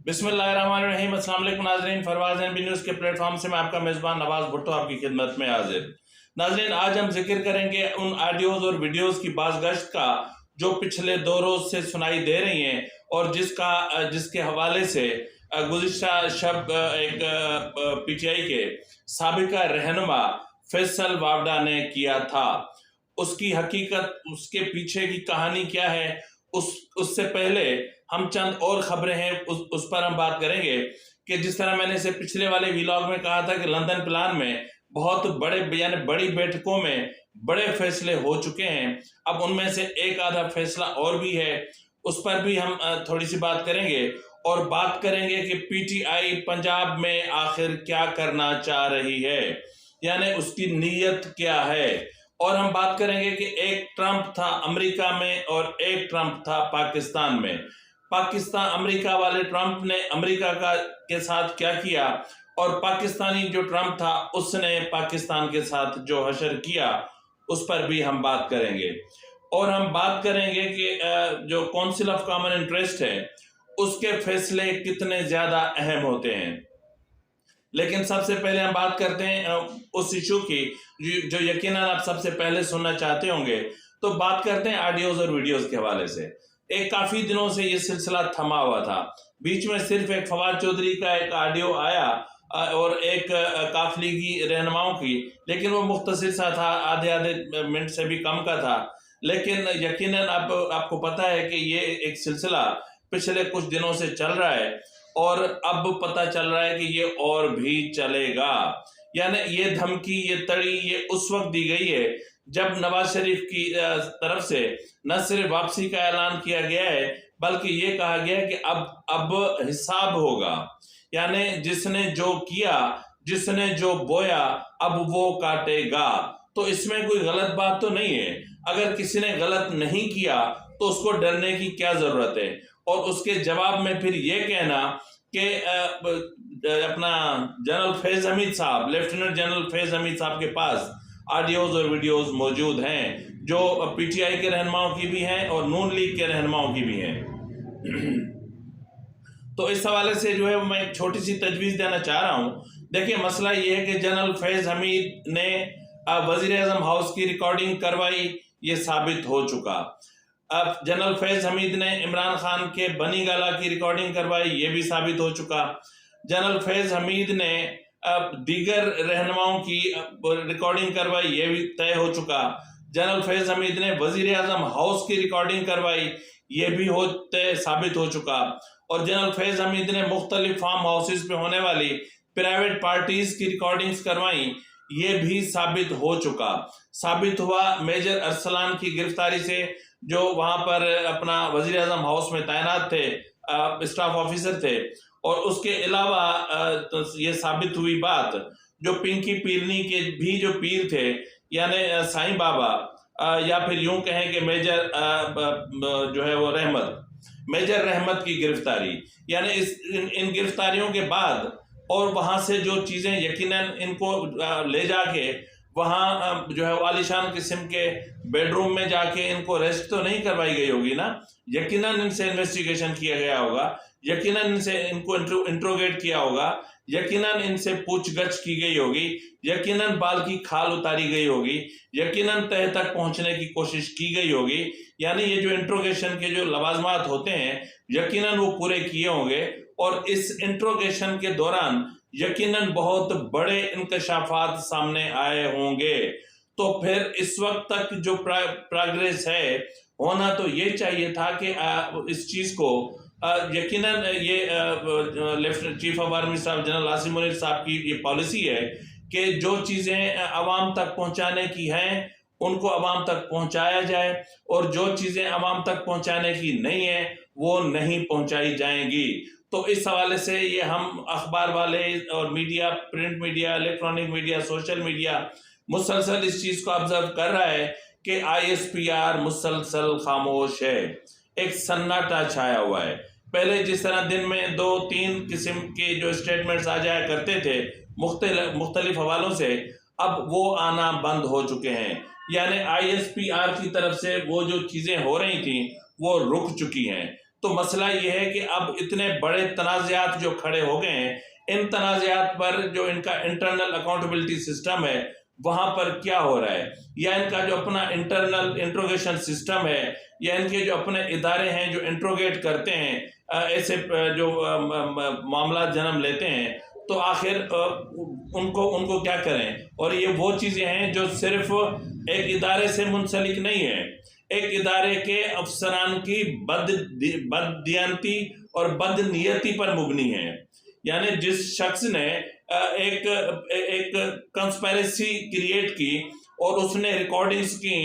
बिस्मिल्लाहिर्रहमानिर्रहीम। अस्सलाम वालेकुम नाज़रीन, फरवाज़ एनबी न्यूज़ के प्लेटफॉर्म से मैं आपका मेज़बान नवाज़ भुट्टो आपकी खिदमत में हाजिर। नाज़रीन, आज हम जिक्र करेंगे उन ऑडियोज़ और वीडियोज़ की बाज़गश्त का जो पिछले 2 रोज़ से सुनाई दे रही हैं और जिसके हवाले से गुज़िश्ता शब एक PTI के साबिका रहनुमा फैसल वावड़ा ने किया था। उसकी हकीकत, उसके पीछे की कहानी क्या है, उससे पहले हम चंद और खबरें हैं उस पर हम बात करेंगे कि जिस तरह मैंने इसे पिछले वाले व्लॉग में कहा था कि लंदन प्लान में बहुत बड़े यानी बड़ी बैठकों में बड़े फैसले हो चुके हैं। अब उनमें से एक आधा फैसला और भी है, उस पर भी हम थोड़ी सी बात करेंगे और बात करेंगे कि PTI पंजाब में आखिर क्या करना चाह रही है, यानी उसकी नीयत क्या है। और हम बात करेंगे कि एक ट्रंप था अमेरिका में और एक ट्रंप था पाकिस्तान में। अमेरिका वाले ट्रंप ने अमेरिका के साथ क्या किया और पाकिस्तानी जो ट्रंप था उसने पाकिस्तान के साथ जो हशर किया, उस पर भी हम बात करेंगे। और हम बात करेंगे कि जो काउंसिल ऑफ कॉमन इंटरेस्ट है उसके फैसले कितने ज्यादा अहम होते हैं। लेकिन सबसे पहले हम बात करते हैं उस इशू की जो यकीनन आप सबसे पहले सुनना चाहते होंगे। तो बात करते हैं ऑडियोज और वीडियोज के हवाले से। एक काफी दिनों से ये सिलसिला थमा हुआ था। बीच में सिर्फ एक फवाद चौधरी का एक ऑडियो आया और एक काफली की रहनुमाओं की, लेकिन वो मुख्तसर सा था, आधे मिनट से भी कम का था। लेकिन यकीनन आपको पता है कि ये एक सिलसिला पिछले कुछ दिनों से चल रहा है और अब पता चल रहा है कि ये और भी चलेगा। यानी ये धमकी, ये तड़ी, ये उस वक्त दी गई है जब नवाज शरीफ की तरफ से न सिर्फ वापसी का ऐलान किया गया है बल्कि ये कहा गया है कि अब हिसाब होगा। यानी जिसने जो किया, जिसने जो बोया, अब वो काटेगा। तो इसमें कोई गलत बात तो नहीं है। अगर किसी ने गलत नहीं किया तो उसको डरने की क्या जरूरत है। और उसके जवाब में फिर ये कहना कि अपना जनरल फैज हमीद साहब, लेफ्टिनेंट जनरल फैज हमीद साहब के पास ऑडियोज और वीडियोज मौजूद हैं जो PTI के रहनुमाओं की भी हैं और नून लीग के रहनुमाओं की भी हैं। तो इस हवाले से जो है मैं एक छोटी सी तजवीज़ देना चाह रहा हूँ। देखिए, मसला ये है कि जनरल फैज हमीद ने वज़ीर आज़म हाउस की रिकॉर्डिंग करवाई, ये साबित हो चुका। अब जनरल फैज हमीद ने इमरान खान के बनी गाला की रिकॉर्डिंग करवाई, ये भी साबित हो चुका। जनरल फैज हमीद ने दीगर रहनुमाओं की रिकॉर्डिंग करवाई, ये भी तय हो चुका। जनरल फैज हमीद ने वज़ीर आज़म हाउस की रिकॉर्डिंग करवाई, ये भी तय साबित हो चुका। और जनरल फैज हमीद ने मुख्तलिफ फार्म हाउसेस पे होने वाली प्राइवेट पार्टीज की रिकॉर्डिंग्स करवाई, ये भी साबित हो चुका। साबित हुआ मेजर अरसलान की गिरफ्तारी से, जो वहां पर अपना वज़ीर आज़म हाउस में तैनात थे, स्टाफ ऑफिसर थे। और उसके अलावा ये साबित हुई बात जो पिंकी पीरनी के भी जो पीर थे, यानी साईं बाबा, या फिर यूं कहें कि मेजर जो है वो मेजर रहमत की गिरफ्तारी, यानी इन गिरफ्तारियों के बाद और वहां से जो चीजें यकीनन इनको ले जाके वहाँ जो है आलिशान किस्म के बेडरूम में जाके इनको रेस्ट तो नहीं करवाई गई होगी ना। यकीनन इनसे इन्वेस्टिगेशन किया गया होगा, यकीनन इनको इंट्रोगेट किया होगा, यकीनन इनसे पूछगछ की गई होगी, यकीनन बाल की खाल उतारी गई होगी, यकीनन तह तक पहुंचने की कोशिश की गई होगी। यानी ये जो इंट्रोगेशन के जो लवाजमात होते हैं यकीनन वो पूरे किए होंगे और इस इंट्रोगेशन के दौरान यकीनन बहुत बड़े इंकशाफात सामने आए होंगे। तो फिर इस वक्त तक जो प्रोग्रेस है, होना तो ये चाहिए था कि इस चीज को यकीनन ये लेफ्टिनेंट चीफ ऑफ आर्मी साहब जनरल आसिम मुनीर साहब की ये पॉलिसी है कि जो चीजें अवाम तक पहुंचाने की हैं उनको अवाम तक पहुंचाया जाए और जो चीजें अवाम तक पहुंचाने की नहीं है वो नहीं पहुंचाई जाएंगी। तो इस हवाले से ये हम अखबार वाले और media, print media, electronic media, social media मुसलसल इस चीज को ऑब्जर्व कर रहा है कि ISPR मुसलसल खामोश है, एक सन्नाटा छाया हुआ है। पहले जिस तरह दिन में 2-3 किस्म के जो स्टेटमेंट्स आ जाया करते थे मुख्तलिफ हवालों से, अब वो आना बंद हो चुके हैं। यानी ISPR की तरफ से वो जो चीजें हो रही थी वो रुक चुकी हैं। तो मसला ये है कि अब इतने बड़े तनाज़ात जो खड़े हो गए हैं, इन तनाज़ात पर जो इनका इंटरनल अकाउंटेबिलिटी सिस्टम है वहां पर क्या हो रहा है, या इनका जो अपना इंटरनल इंट्रोगेशन सिस्टम है, या इनके जो अपने इदारे हैं जो इंट्रोगेट करते हैं ऐसे जो मामला जन्म लेते हैं, तो आखिर उनको क्या करें। और ये वो चीज़ें हैं जो सिर्फ एक इदारे से मुंसलिक नहीं है, एक इदारे के अफसरान की बददियानती और बदनीयती पर मुबनी है। यानी जिस शख्स ने एक कंस्पिरेसी क्रिएट की और उसने रिकॉर्डिंग्स की,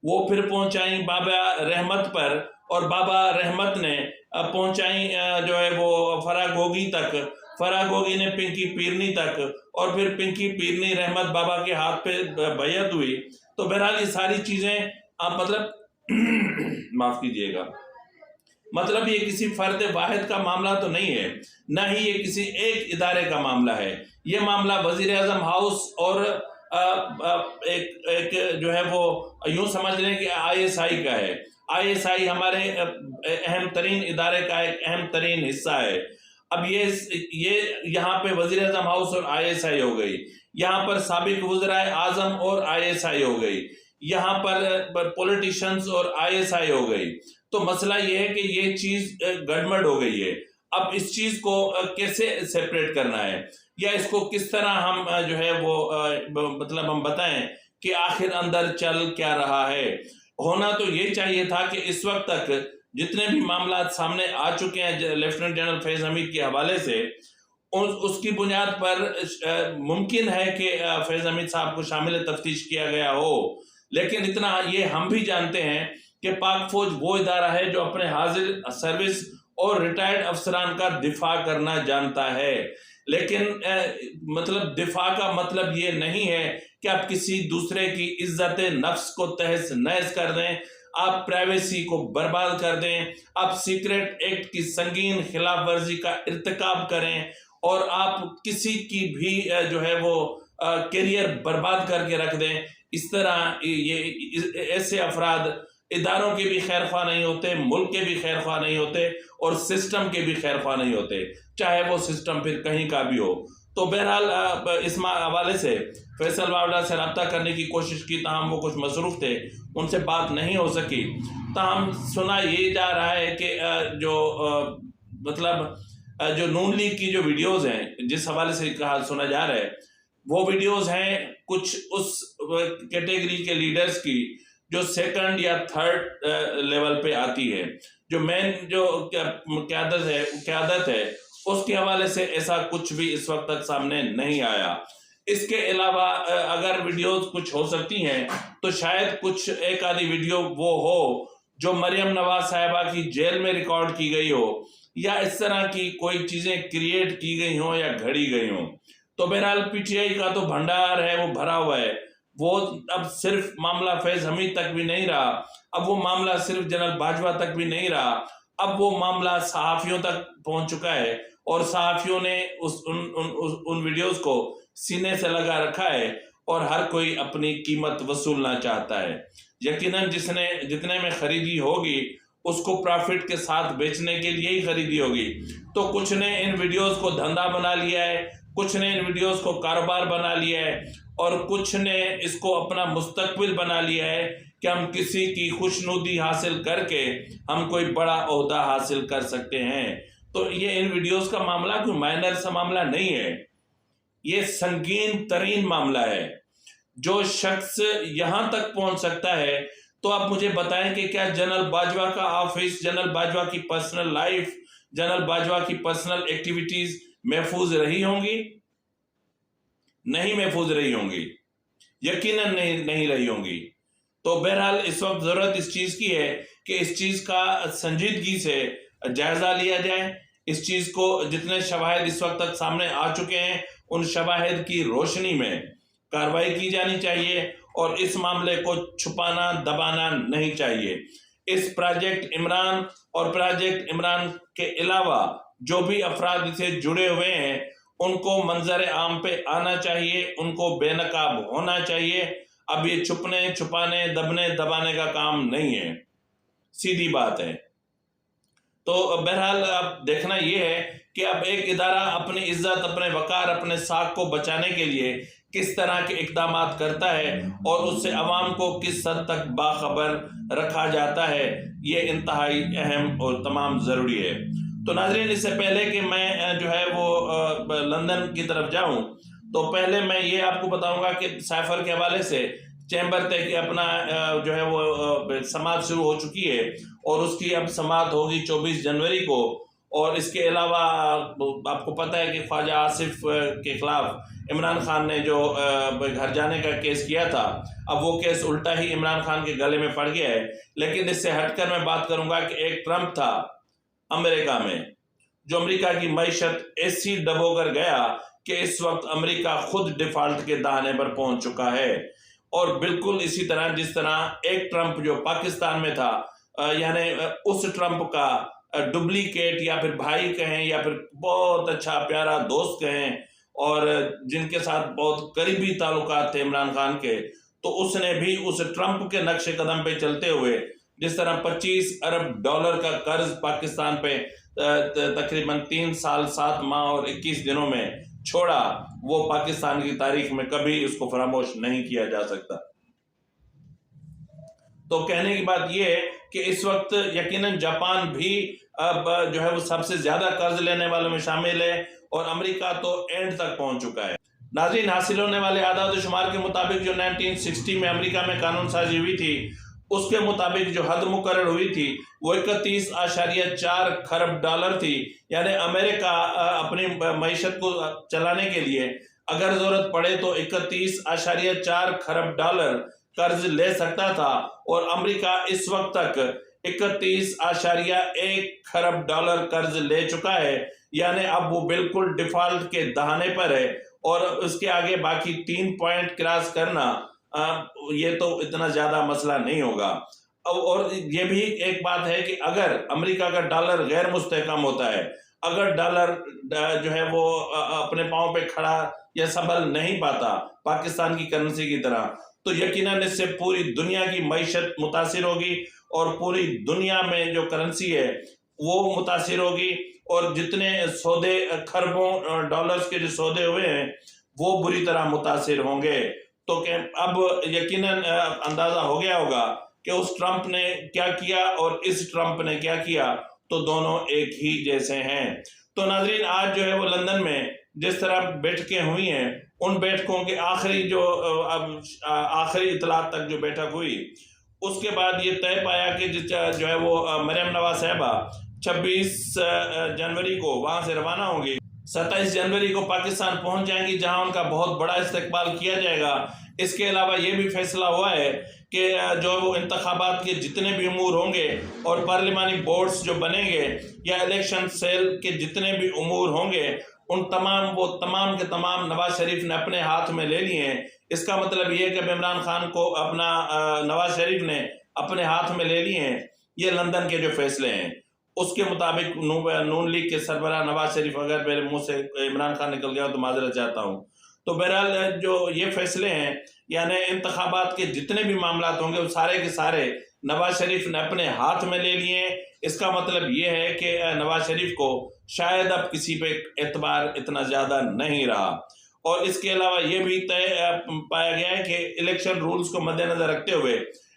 वो फिर पहुंचाई बाबा रहमत पर, और बाबा रहमत ने पहुंचाई जो है वो फरागोगी तक, फरागोगी ने पिंकी पीरनी तक, और फिर पिंकी पीरनी रहमत बाबा के हाथ पे बैयत हुई। तो बहरहाल ये सारी चीजें आप मतलब माफ कीजिएगा, मतलब ये किसी फर्द वाहिद का मामला तो नहीं है, ना ही ये किसी एक इदारे का मामला है। ये मामला वजीर आजम हाउस और एक जो है वो यूं समझ लें कि ISI का है। ISI हमारे अहम तरीन इदारे का एक अहम तरीन हिस्सा है। अब ये यहाँ पे वजीर आजम हाउस और ISI हो गई, यहाँ पर साबिक वज़राए आजम और ISI हो गई, यहाँ पर पॉलिटिशियंस और ISI हो गई। तो मसला ये है कि ये चीज गड़बड़ हो गई है। अब इस चीज को कैसे सेपरेट करना है, या इसको किस तरह हम जो है वो मतलब हम बताएं कि आखिर अंदर चल क्या रहा है। होना तो ये चाहिए था कि इस वक्त तक जितने भी मामला सामने आ चुके हैं लेफ्टिनेंट जनरल फैज हमीद के हवाले से, उसकी बुनियाद पर मुमकिन है कि फैज हमीद साहब को शामिल तफ्तीश किया गया हो, लेकिन इतना ये हम भी जानते हैं कि पाक फौज वो इदारा है जो अपने हाजिर सर्विस और रिटायर्ड अफसरान का दिफा करना जानता है। लेकिन मतलब दिफा का मतलब ये नहीं है कि आप किसी दूसरे की इज्जत नफ्स को तहस नहस कर दें, आप प्राइवेसी को बर्बाद कर दें, आप सीक्रेट एक्ट की संगीन खिलाफ वर्जी का इर्तिकाब करें, और आप किसी की भी जो है वो कैरियर बर्बाद करके रख दें। इस तरह ये ऐसे अफराद इदारों के भी खैर ख्वाह नहीं होते, मुल्क के भी खैर ख्वाह नहीं होते, और सिस्टम के भी खैर ख्वाह नहीं होते, चाहे वो सिस्टम फिर कहीं का भी हो। तो बहरहाल इस हवाले से फैसल बावड़ा से रब्ता करने की कोशिश की, ताहम वो कुछ मसरूफ थे, उनसे बात नहीं हो सकी। ताहम सुना ये जा रहा है कि जो मतलब जो नून लीग की जो वीडियोज़ हैं, जिस हवाले से कहा सुना जा रहा है, वो वीडियोज़ हैं कुछ उस कैटेगरी के लीडर्स की जो सेकंड या थर्ड लेवल पे आती है, जो मेन जो क्यादत है उसके हवाले से ऐसा कुछ भी इस वक्त तक सामने नहीं आया। इसके अलावा अगर वीडियोस कुछ हो सकती हैं तो शायद कुछ एक आधी वीडियो वो हो जो मरियम नवाज साहिबा की जेल में रिकॉर्ड की गई हो, या इस तरह की कोई चीजें क्रिएट की गई हो या घड़ी गई हो। तो बहरहाल PTI का तो भंडार है वो भरा हुआ है। वो अब सिर्फ मामला फैज हमीद तक भी नहीं रहा, अब वो मामला सिर्फ जनरल बाजवा तक भी नहीं रहा, अब वो मामला सहाफियों तक पहुंच चुका है, और सहाफियों ने उन वीडियोस को सीने से लगा रखा है, और हर कोई अपनी कीमत वसूलना चाहता है। यकीनन जितने में खरीदी होगी उसको प्रॉफिट के साथ बेचने के लिए ही खरीदी होगी। तो कुछ ने इन वीडियोस को धंधा बना लिया है, कुछ ने इन वीडियोस को कारोबार बना लिया है, और कुछ ने इसको अपना मुस्तकबिल बना लिया है कि हम किसी की खुशनुदी हासिल करके हम कोई बड़ा ओहदा हासिल कर सकते हैं। तो ये इन वीडियोस का मामला कोई माइनर सा मामला नहीं है, ये संगीन तरीन मामला है। जो शख्स यहां तक पहुंच सकता है, तो आप मुझे बताएं कि क्या जनरल बाजवा का ऑफिस, जनरल बाजवा की पर्सनल लाइफ, जनरल बाजवा की पर्सनल एक्टिविटीज महफूज रही होंगी? नहीं महफूज रही होंगी, यकीनन नहीं रही होंगी। तो बहरहाल इस वक्त जरूरत इस चीज की है कि इस चीज का संजीदगी से जायजा लिया जाए। इस चीज को जितने शवाहिद इस वक्त तक सामने आ चुके हैं उन शवाहिद की रोशनी में कार्रवाई की जानी चाहिए, और इस मामले को छुपाना दबाना नहीं चाहिए। इस प्रोजेक्ट इमरान और प्रोजेक्ट इमरान के अलावा जो भी अफराद इसे जुड़े हुए हैं उनको मंजर आम पे आना चाहिए, उनको बेनकाब होना चाहिए। अब ये छुपने छुपाने दबने दबाने का काम नहीं है, सीधी बात है। तो बहरहाल अब देखना ये है कि अब एक इदारा अपनी इज्जत, अपने वकार, अपने साख को बचाने के लिए किस तरह के इकदाम करता है और उससे अवाम को किस हद तक बाखबर रखा जाता है, ये इंतहाई अहम और तमाम ज़रूरी है। तो नाज़रीन, इससे पहले कि मैं जो है वो लंदन की तरफ जाऊं, तो पहले मैं ये आपको बताऊंगा कि साइफर के हवाले से चैम्बर तक की अपना जो है वो समात शुरू हो चुकी है और उसकी अब समात होगी 24 जनवरी को। और इसके अलावा आपको पता है कि ख्वाजा आसिफ के खिलाफ इमरान खान ने जो घर जाने का केस किया था, अब वो केस उल्टा ही इमरान खान के गले में पड़ गया है। लेकिन इससे हटकर मैं बात करूंगा कि एक ट्रंप था अमेरिका में, जो अमेरिका की मईशत ऐसी डबोकर गया कि इस वक्त अमेरिका खुद डिफॉल्ट के दाने पर पहुंच चुका है। और बिल्कुल इसी तरह जिस तरह एक ट्रंप जो पाकिस्तान में था, यानी उस ट्रंप का डुप्लीकेट या फिर भाई कहें या फिर बहुत अच्छा प्यारा दोस्त कहें और जिनके साथ बहुत करीबी ताल्लुकात थे इमरान खान के, तो उसने भी उस ट्रंप के नक्शे कदम पे चलते हुए जिस तरह 25 अरब डॉलर का कर्ज पाकिस्तान पे तकरीबन 3 साल 7 माह और 21 दिनों में छोड़ा, वो पाकिस्तान की तारीख में कभी उसको फरामोश नहीं किया जा सकता। तो कहने की बात यह है कि इस वक्त यकीनन जापान भी अब जो है वो सबसे ज्यादा कर्ज लेने वालों में शामिल है और अमेरिका तो एंड तक पहुंच चुका है। नाज़रीन, हासिल होने वाले आदाद शुमार के मुताबिक जो 1960 में अमेरिका में कानून साजी हुई थी, उसके मुताबिक जो हद मुकर्रर हुई थी वो 31.4 खरब डॉलर थी। यानी अमेरिका अपनी मईशत को चलाने के लिए अगर जरूरत पड़े तो 31.4 खरब डॉलर कर्ज ले सकता था और अमेरिका इस वक्त तक 31.1 खरब डॉलर कर्ज ले चुका है। यानी अब वो बिल्कुल डिफॉल्ट के दहाने पर है और उसके आगे बाकी 3 पॉइंट क्रॉस करना ये तो इतना ज्यादा मसला नहीं होगा। और ये भी एक बात है कि अगर अमेरिका का डॉलर गैर मुस्तहकम होता है, अगर डॉलर जो है वो अपने पांव पे खड़ा या संभल नहीं पाता पाकिस्तान की करेंसी की तरह, तो यकीनन इससे पूरी दुनिया की मईशत मुतासिर होगी और पूरी दुनिया में जो करेंसी है वो मुतासिर होगी और जितने सौदे खरबों डॉलर्स के जो सौदे हुए हैं वो बुरी तरह मुतासिर होंगे। तो अब यकीनन अंदाजा हो गया होगा कि उस ट्रंप ने क्या किया और इस ट्रंप ने क्या किया, तो दोनों एक ही जैसे हैं। तो नाजरीन, आज जो है वो लंदन में जिस तरह बैठकें हुई हैं, उन बैठकों के आखिरी जो आखिरी इतलात तक जो बैठक हुई, उसके बाद ये तय पाया कि जो है वो मरियम नवाज साहिबा 26 जनवरी को वहां से रवाना होंगी, 27 जनवरी को पाकिस्तान पहुंच जाएंगी जहां उनका बहुत बड़ा इस्तकबाल किया जाएगा। इसके अलावा ये भी फैसला हुआ है कि जो वो इंतखाबात के जितने भी उमूर होंगे और पार्लिमानी बोर्ड्स जो बनेंगे या इलेक्शन सेल के जितने भी उमूर होंगे, उन तमाम के तमाम नवाज शरीफ ने अपने हाथ में ले लिए हैं। इसका मतलब ये है कि इमरान खान को अपना नवाज शरीफ ने अपने हाथ में ले लिए हैं। ये लंदन के जो फैसले हैं उसके मुताबिक नून लीग के सरबराह नवाज शरीफ, अगर मेरे मुंह से इमरान खान निकल गया तो माजरत चाहता हूँ। तो बहरहाल जो ये फैसले हैं, यानी इंतखाबात के जितने भी मामला होंगे वो सारे के सारे नवाज शरीफ ने अपने हाथ में ले लिए। इसका मतलब ये है कि नवाज शरीफ को शायद अब किसी पे एतबार इतना ज्यादा नहीं रहा। और इसके अलावा ये भी तय पाया गया है कि इलेक्शन रूल्स को मद्देनजर रखते हुए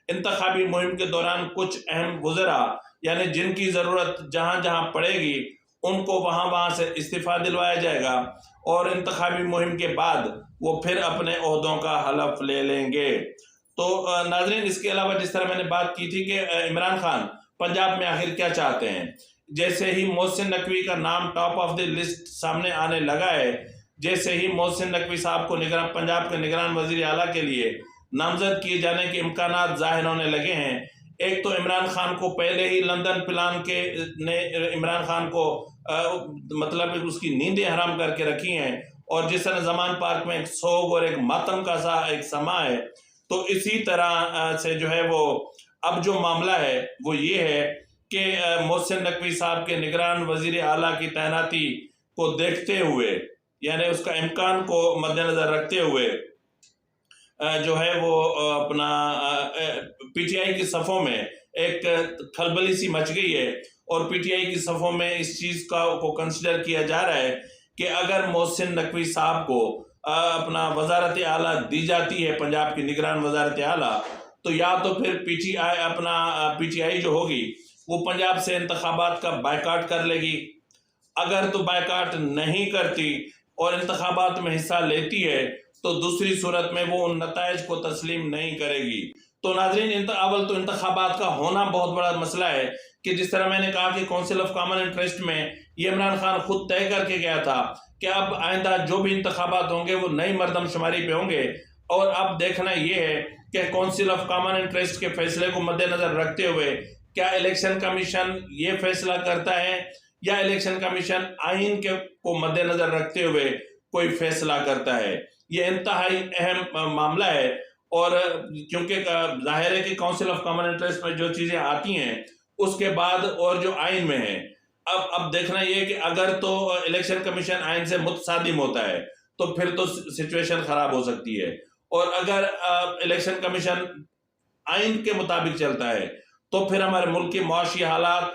इंतखाबी मुहिम के दौरान कुछ अहम गुजरा, यानी जिनकी जरूरत जहां जहां पड़ेगी उनको वहां से इस्तीफा दिलवाया जाएगा और इंतखाबी मुहिम के बाद वो फिर अपने ओहदों का हलफ ले लेंगे। तो नाजरीन, इसके अलावा जिस तरह मैंने बात की थी कि इमरान खान पंजाब में आखिर क्या चाहते हैं, जैसे ही मोहसिन नकवी का नाम टॉप ऑफ द लिस्ट सामने आने लगा है, जैसे ही मोहसिन नकवी साहब को पंजाब के निगरान वजीर आला के लिए नामजद किए जाने के इम्कानात जाहिर होने लगे हैं। एक तो इमरान खान को पहले ही लंदन प्लान के ने इमरान खान को मतलब उसकी नींदें हराम करके रखी हैं और जिस तरह जमान पार्क में एक सोग और एक मातम का सा एक समा है, तो इसी तरह से जो है वो अब जो मामला है वो ये है कि मोहसिन नकवी साहब के निगरान वजीर आला की तैनाती को देखते हुए, यानी उसका इम्कान को मद्देनजर रखते हुए जो है वो अपना पीटीआई की सफ़ों में एक खलबली सी मच गई है और पीटीआई की सफ़ों में इस चीज़ को कंसिडर किया जा रहा है कि अगर मोहसिन नकवी साहब को अपना वजारत आला दी जाती है, पंजाब की निगरान वजारत आला, तो या तो फिर पीटीआई जो होगी वो पंजाब से इंतखाबात का बायकाट कर लेगी। अगर तो बायकाट नहीं करती और इंतखाबात में हिस्सा लेती है तो दूसरी सूरत में वो उन नताइज को तस्लीम नहीं करेगी। तो नाज़रीन, अव्वल तो इंतखाबात का होना बहुत बड़ा मसला है कि जिस तरह मैंने कहा कि काउंसिल ऑफ कॉमन इंटरेस्ट में ये इमरान खान खुद तय करके गया था कि अब आइंदा जो भी इंतखाबात होंगे वो नई मरदमशुमारी पे होंगे। और अब देखना ये है कि काउंसिल ऑफ कॉमन इंटरेस्ट के फैसले को मद्देनजर रखते हुए क्या इलेक्शन कमीशन ये फैसला करता है या इलेक्शन कमीशन आइन को मद्देनजर रखते हुए कोई फैसला करता है। ये इंतहाई अहम मामला है। और क्योंकि जाहिर है कि काउंसिल ऑफ कॉमन इंटरेस्ट में जो चीज़ें आती हैं उसके बाद और जो आइन में है, अब देखना ये कि अगर तो इलेक्शन कमीशन आइन से मुतसादिम होता है तो फिर तो सिचुएशन खराब हो सकती है। और अगर इलेक्शन कमीशन आइन के मुताबिक चलता है तो फिर हमारे मुल्क की मुआशी हालात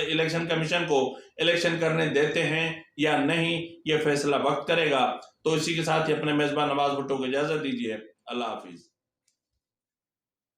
इलेक्शन कमीशन को इलेक्शन करने देते हैं या नहीं, ये फैसला वक्त करेगा। तो इसी के साथ ही अपने मेज़बान नवाज भुट्टो को इजाज़त दीजिए। अल्लाह हाफिज़।